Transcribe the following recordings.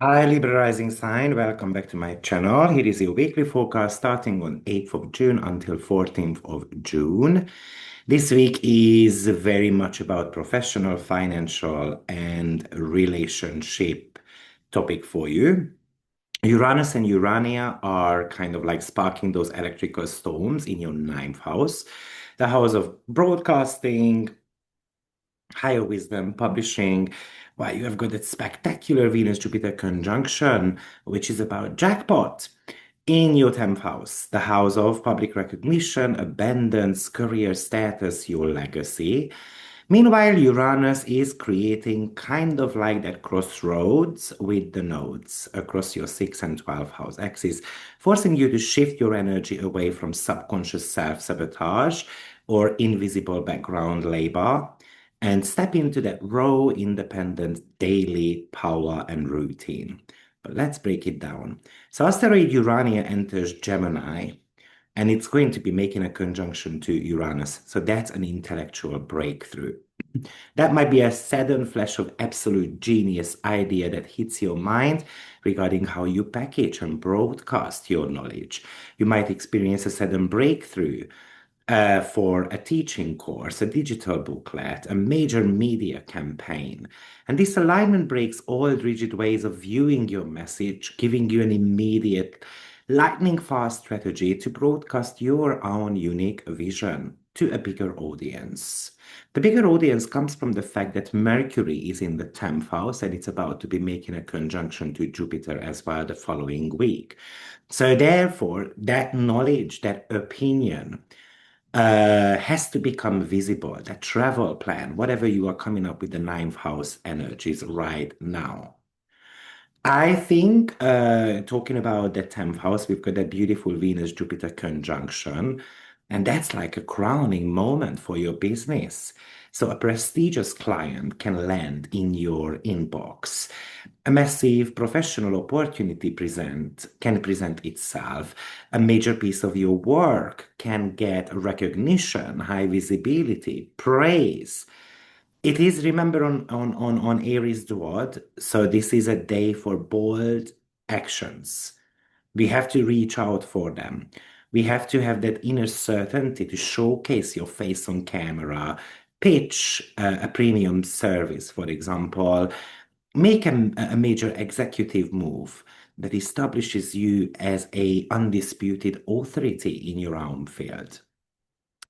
Hi, Libra Rising Sign. Welcome back to my channel. Here is your weekly forecast starting on 8th of June until 14th of June. This week is very much about professional, financial, and relationship topic for you. Uranus and Urania are kind of like sparking those electrical storms in your ninth house, the house of broadcasting, higher wisdom, publishing. Well, you have got that spectacular Venus-Jupiter conjunction, which is about jackpot in your 10th house, the house of public recognition, abundance, career status, your legacy. Meanwhile, Uranus is creating kind of like that crossroads with the nodes across your 6th and 12th house axis, forcing you to shift your energy away from subconscious self-sabotage or invisible background labor and step into that raw, independent daily power and routine. But let's break it down. So asteroid Urania enters Gemini, and it's going to be making a conjunction to Uranus. So that's an intellectual breakthrough. That might be a sudden flash of absolute genius idea that hits your mind regarding how you package and broadcast your knowledge. You might experience a sudden breakthrough for a teaching course, a digital booklet, a major media campaign. And this alignment breaks all rigid ways of viewing your message, giving you an immediate, lightning fast strategy to broadcast your own unique vision to a bigger audience. The bigger audience comes from the fact that Mercury is in the 10th house and it's about to be making a conjunction to Jupiter as well the following week. So, therefore, that knowledge, that opinion, has to become visible. That travel plan, whatever you are coming up with the ninth house energies right now. I think talking about the 10th house, we've got that beautiful Venus-Jupiter conjunction, and that's like a crowning moment for your business. So a prestigious client can land in your inbox. A massive professional opportunity can present itself. A major piece of your work can get recognition, high visibility, praise. It is, remember, on Aries Duad, so this is a day for bold actions. We have to reach out for them. We have to have that inner certainty to showcase your face on camera, pitch a premium service, for example, make a major executive move that establishes you as a undisputed authority in your own field.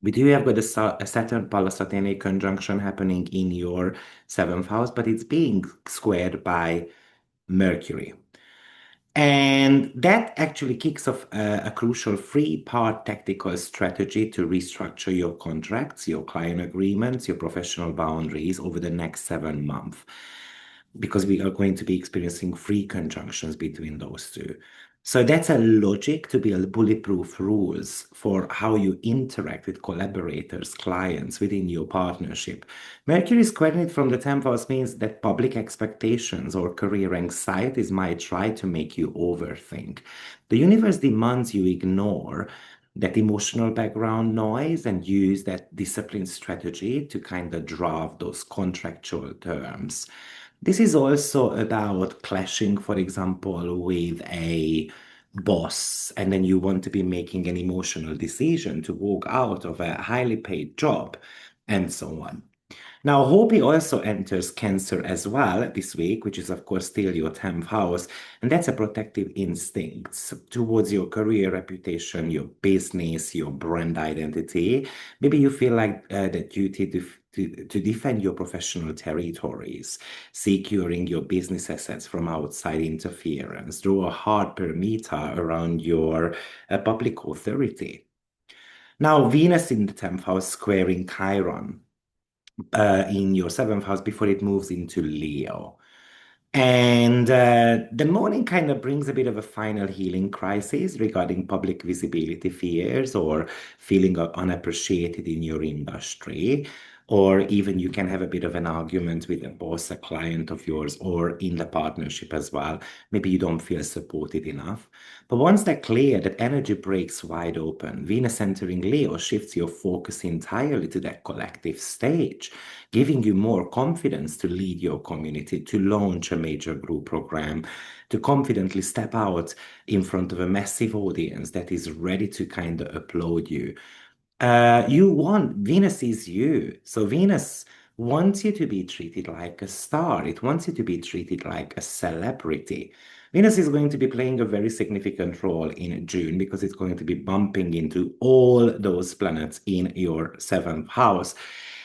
We do have got a Saturn Pallas conjunction happening in your seventh house, but it's being squared by Mercury. And that actually kicks off a crucial three-part tactical strategy to restructure your contracts, your client agreements, your professional boundaries over the next 7 months, because we are going to be experiencing three conjunctions between those two. So that's a logic to build bulletproof rules for how you interact with collaborators, clients within your partnership. Mercury squaring from the 10th house means that public expectations or career anxieties might try to make you overthink. The universe demands you ignore that emotional background noise and use that discipline strategy to kind of draft those contractual terms. This is also about clashing, for example, with a boss, and then you want to be making an emotional decision to walk out of a highly paid job, and so on. Now, Hopi also enters Cancer as well this week, which is, of course, still your 10th house. And that's a protective instinct towards your career reputation, your business, your brand identity. Maybe you feel like the duty to defend your professional territories, securing your business assets from outside interference, draw a hard perimeter around your public authority. Now, Venus in the 10th house squaring Chiron in your seventh house before it moves into Leo. And the morning kind of brings a bit of a final healing crisis regarding public visibility fears or feeling unappreciated in your industry. or even you can have a bit of an argument with a boss, a client of yours, or in the partnership as well. Maybe you don't feel supported enough. But once that clear, that energy breaks wide open. Venus entering Leo shifts your focus entirely to that collective stage, giving you more confidence to lead your community, to launch a major group program, to confidently step out in front of a massive audience that is ready to kind of applaud you. You want Venus is you. So Venus wants you to be treated like a star. It wants you to be treated like a celebrity. Venus is going to be playing a very significant role in June because it's going to be bumping into all those planets in your seventh house.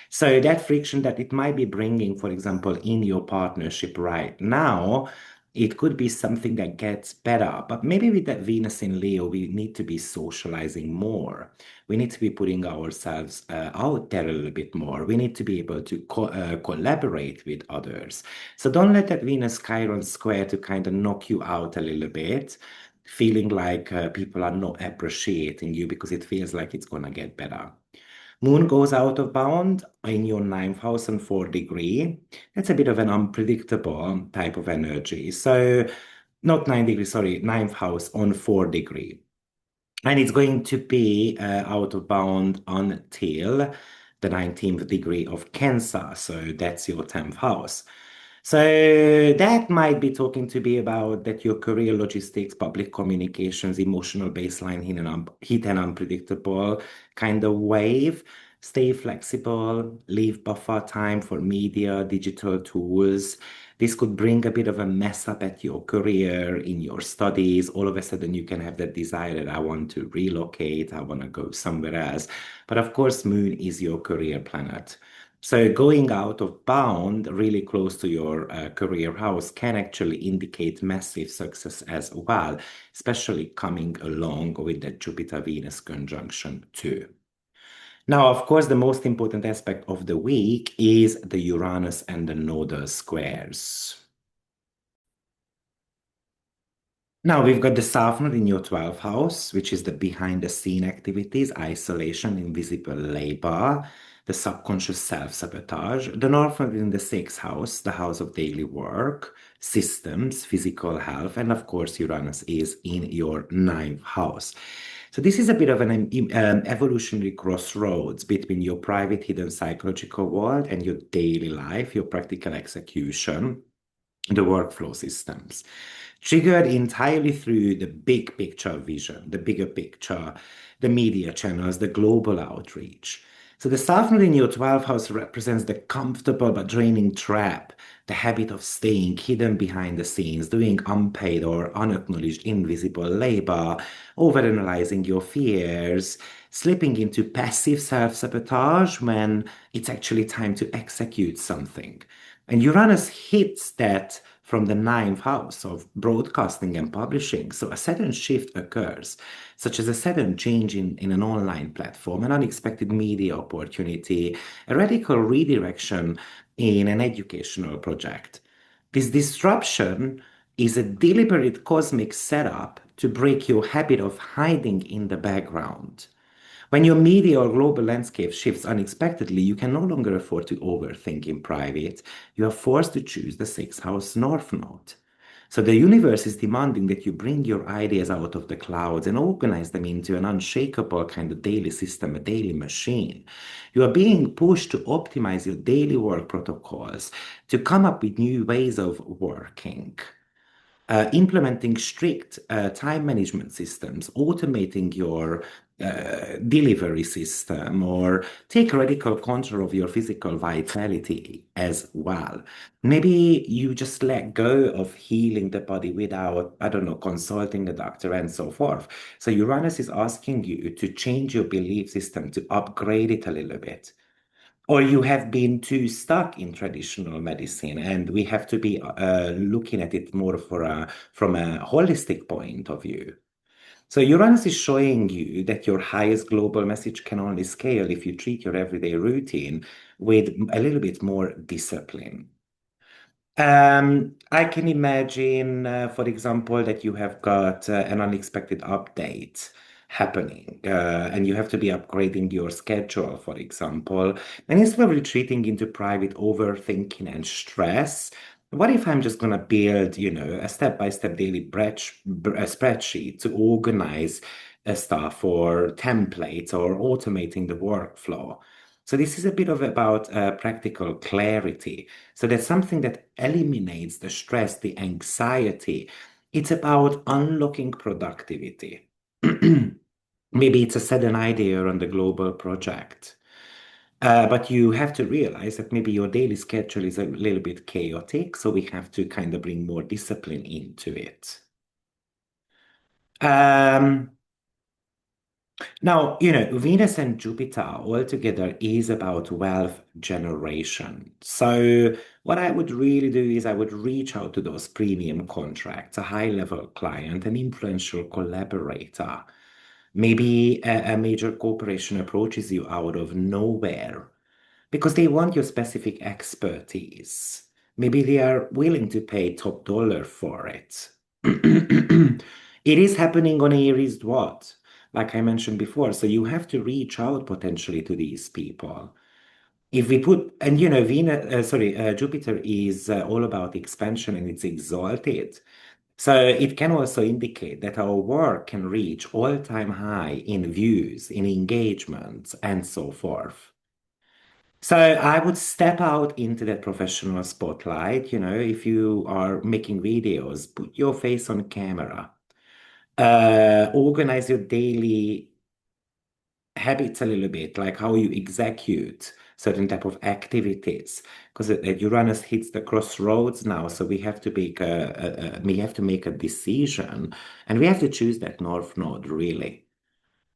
So that friction that it might be bringing, for example, in your partnership right now, it could be something that gets better. But maybe with that Venus in Leo, we need to be socializing more. We need to be putting ourselves out there a little bit more. We need to be able to collaborate with others. So don't let that Venus Chiron square to kind of knock you out a little bit, feeling like people are not appreciating you because it feels like it's going to get better. Moon goes out of bound in your ninth house and 4 degree. That's a bit of an unpredictable type of energy. So, not 9 degrees, sorry, ninth house on 4 degree. And it's going to be out of bound until the 19th degree of Cancer. So that's your 10th house. So that might be talking to be about that your career logistics, public communications, emotional baseline hit an unpredictable kind of wave. Stay flexible, leave buffer time for media, digital tools. This could bring a bit of a mess up at your career, in your studies. All of a sudden, you can have that desire that I want to relocate, I want to go somewhere else. But of course, Moon is your career planet. So going out of bound really close to your career house can actually indicate massive success as well, especially coming along with the Jupiter-Venus conjunction too. Now, of course, the most important aspect of the week is the Uranus and the nodal squares. Now we've got the South Node in your 12th house, which is the behind the scene activities, isolation, invisible labor, the subconscious self-sabotage. The North Node in the 6th house, the house of daily work, systems, physical health, and of course Uranus is in your ninth house. So this is a bit of an evolutionary crossroads between your private hidden psychological world and your daily life, your practical execution, the workflow systems, triggered entirely through the big picture vision, the bigger picture, the media channels, the global outreach. So the South Node in your 12th house represents the comfortable but draining trap, the habit of staying hidden behind the scenes, doing unpaid or unacknowledged invisible labor, overanalyzing your fears, slipping into passive self-sabotage when it's actually time to execute something. And Uranus hits that from the ninth house of broadcasting and publishing. So a sudden shift occurs, such as a sudden change in an online platform, an unexpected media opportunity, a radical redirection in an educational project. This disruption is a deliberate cosmic setup to break your habit of hiding in the background. When your media or global landscape shifts unexpectedly, you can no longer afford to overthink in private. You are forced to choose the sixth house north node. So the universe is demanding that you bring your ideas out of the clouds and organize them into an unshakable kind of daily system, a daily machine. You are being pushed to optimize your daily work protocols, to come up with new ways of working, implementing strict time management systems, automating your delivery system, or take radical control of your physical vitality as well. Maybe you just let go of healing the body without, I don't know, consulting a doctor and so forth. So Uranus is asking you to change your belief system, to upgrade it a little bit. Or you have been too stuck in traditional medicine, and we have to be looking at it more from a holistic point of view. So Uranus is showing you that your highest global message can only scale if you treat your everyday routine with a little bit more discipline. I can imagine, for example, that you have got an unexpected update happening, and you have to be upgrading your schedule, for example, and instead of retreating into private overthinking and stress, what if I'm just gonna build, a step-by-step daily spreadsheet to organize stuff or templates or automating the workflow? So this is a bit of about practical clarity. So that's something that eliminates the stress, the anxiety. It's about unlocking productivity. Maybe it's a sudden idea on the global project. But you have to realize that maybe your daily schedule is a little bit chaotic, so we have to kind of bring more discipline into it. Um, Now, Venus and Jupiter altogether is about wealth generation. So, what I would really do is I would reach out to those premium contracts, a high-level client, an influential collaborator. Maybe a major corporation approaches you out of nowhere because they want your specific expertise. Maybe they are willing to pay top dollar for it. It is happening on Aries what? Like I mentioned before, so you have to reach out potentially to these people. If we put, and Jupiter is all about expansion and it's exalted. So it can also indicate that our work can reach all-time high in views, in engagements, and so forth. So I would step out into that professional spotlight. If you are making videos, put your face on camera. Organize your daily habits a little bit, like how you execute certain type of activities. Because Uranus hits the crossroads now, so we have to make a decision, and we have to choose that north node really.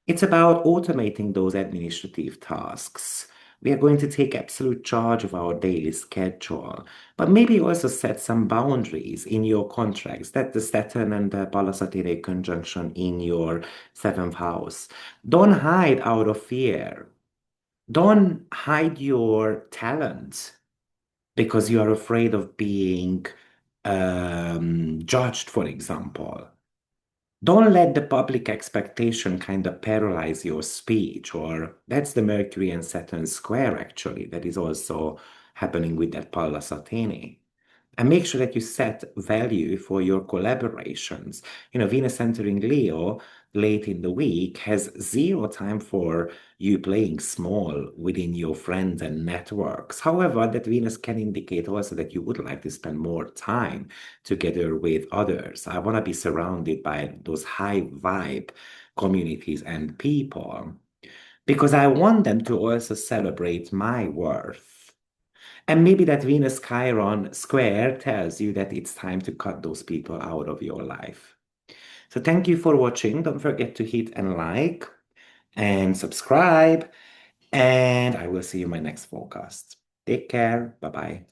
It's about automating those administrative tasks. We are going to take absolute charge of our daily schedule, but maybe also set some boundaries in your contracts. That the Saturn and the Palasatire conjunction in your seventh house. Don't hide out of fear. Don't hide your talent because you are afraid of being judged, for example. Don't let the public expectation kind of paralyze your speech, or that's the Mercury and Saturn square actually, that is also happening with that Pallas Athene. And make sure that you set value for your collaborations. Venus entering Leo late in the week has zero time for you playing small within your friends and networks. However, that Venus can indicate also that you would like to spend more time together with others. I want to be surrounded by those high vibe communities and people because I want them to also celebrate my worth. And maybe that Venus Chiron square tells you that it's time to cut those people out of your life. So thank you for watching. Don't forget to hit and like and subscribe. And I will see you in my next forecast. Take care. Bye bye.